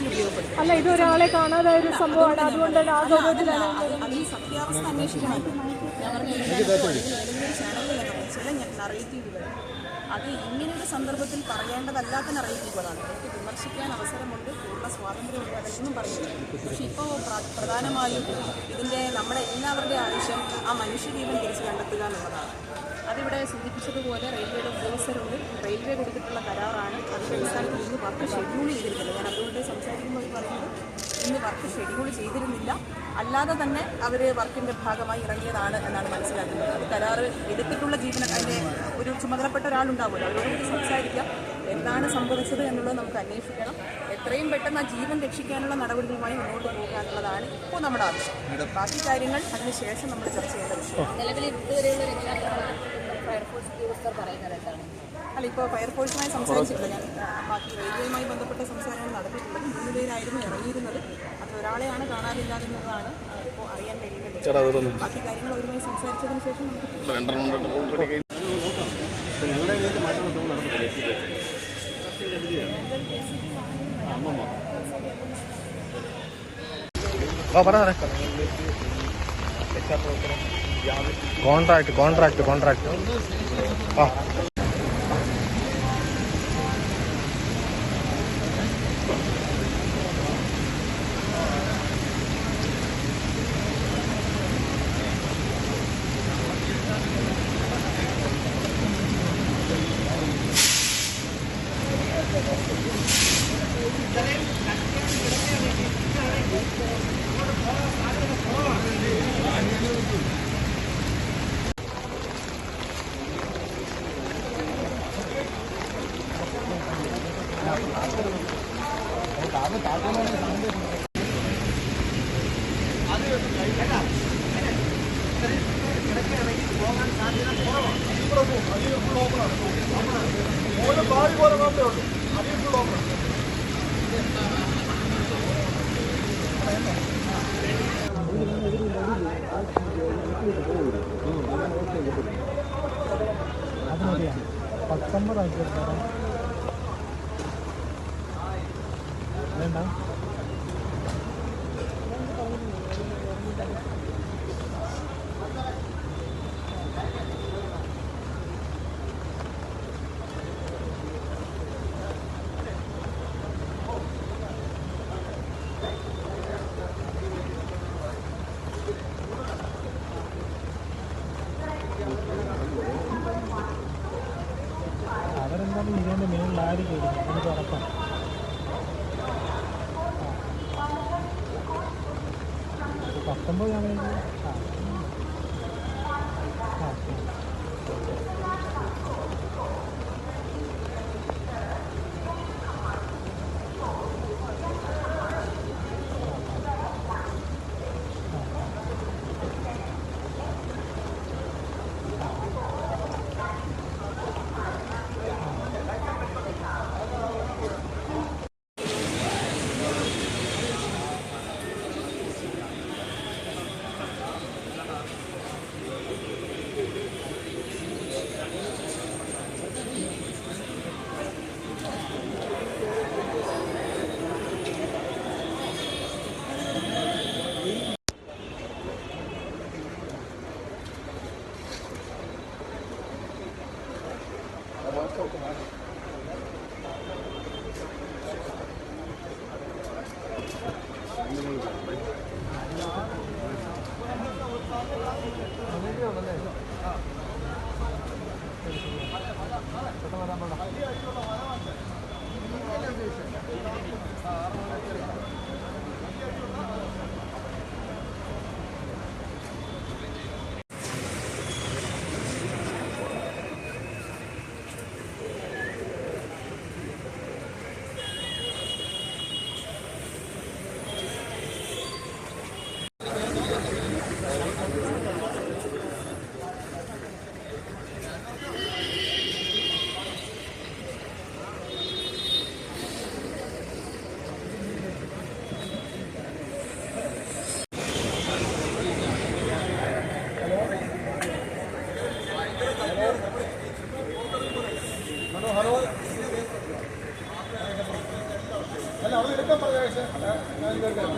കാര്യത്തിന് ഉപയോഗപ്പെടുത്തും. അല്ല, ഇത് ഒരാളെ കാണാതായ ഒരു സംഭവമാണ്. അതുകൊണ്ടാണ് ആ ഗൗരവത്തിലാണ് അത് ഈ സത്യാവസ്ഥ അന്വേഷിക്കണമല്ലോ. ഞാൻ പറഞ്ഞ ഏതെങ്കിലും ചാനലുകളെന്ന് ചില നറേറ്റീവുകൾ അത് ഇങ്ങനെയൊരു സന്ദർഭത്തിൽ പറയേണ്ടതല്ലാത്ത നറേറ്റീവുകളാണ്. നമുക്ക് വിമർശിക്കാൻ അവസരമുണ്ട്, പൂർണ്ണ സ്വാതന്ത്ര്യമുണ്ട്, അതൊന്നും പറയുന്നില്ല. പക്ഷേ ഇപ്പോൾ പ്രധാനമായും ഇതിൻ്റെ നമ്മുടെ എല്ലാവരുടെയും ആവശ്യം ആ മനുഷ്യജീവൻ തിരിച്ച് കണ്ടെത്തുക എന്നുള്ളതാണ്. അതിവിടെ സൂചിപ്പിച്ചതുപോലെ റെയിൽവേയുടെ ഉദ്യോഗസ്ഥരുണ്ട്, റെയിൽവേ കൊടുത്തിട്ടുള്ള കരാറാണ്. അതിൻ്റെ അടിസ്ഥാനത്തിൽ ഇന്ന് വർക്ക് ഷെഡ്യൂൾ ചെയ്തിരുന്നില്ല. ഞാൻ അതുകൊണ്ട് സംസാരിക്കുമ്പോൾ പറയുന്നത് ഇന്ന് വർക്ക് ഷെഡ്യൂൾ ചെയ്തിരുന്നില്ല, അല്ലാതെ തന്നെ അവർ വർക്കിൻ്റെ ഭാഗമായി ഇറങ്ങിയതാണ് എന്നാണ് മനസ്സിലാക്കുന്നത്. അത് കരാറ് എടുത്തിട്ടുള്ള അതിൻ്റെ ഒരു ചുമതലപ്പെട്ട ഒരാളുണ്ടാവുമല്ലോ, അവരോട് സംസാരിക്കാം. എന്താണ് സംഭവിച്ചത് എന്നുള്ളത് നമുക്ക് അന്വേഷിക്കണം. എത്രയും പെട്ടെന്ന് ആ ജീവൻ രക്ഷിക്കാനുള്ള നടപടികളുമായി മുന്നോട്ട് പോകുക എന്നുള്ളതാണ് ഇപ്പോൾ നമ്മുടെ ആവശ്യം. ബാക്കി കാര്യങ്ങൾ അതിനുശേഷം നമ്മൾ ചർച്ച ചെയ്യേണ്ട വിഷയം. നിലവിൽ ഇതുവരെയുള്ള ഫയർഫോഴ്സ് ഉദ്യോഗസ്ഥർ പറയുന്നത് എന്താണ്? അല്ല, ഇപ്പോൾ ഫയർഫോഴ്സുമായി സംസാരിച്ചിട്ടില്ല. ഞാൻ ബാക്കി റെയിൽവേയുമായി ബന്ധപ്പെട്ട സംസാരങ്ങൾ നടത്തിയിട്ടുള്ളത്. 3 പേരായിരുന്നു ഇറങ്ങിയിരുന്നത്. അതിലൊരാളെയാണ് കാണാനില്ലാതെന്നതാണ് ഇപ്പോൾ അറിയാൻ കഴിയുന്നത്. ബാക്കി കാര്യങ്ങൾ അവരുമായി സംസാരിച്ചതിന് ശേഷം കോൺട്രാക്ട് ആ അവരെന്തായാലും ഇതിൻ്റെ മേളിലായിരിക്കും. എനിക്ക് ഉറപ്പാണ്. പത്തൊമ്പത് ആണെങ്കിൽ കേൾക്കാം.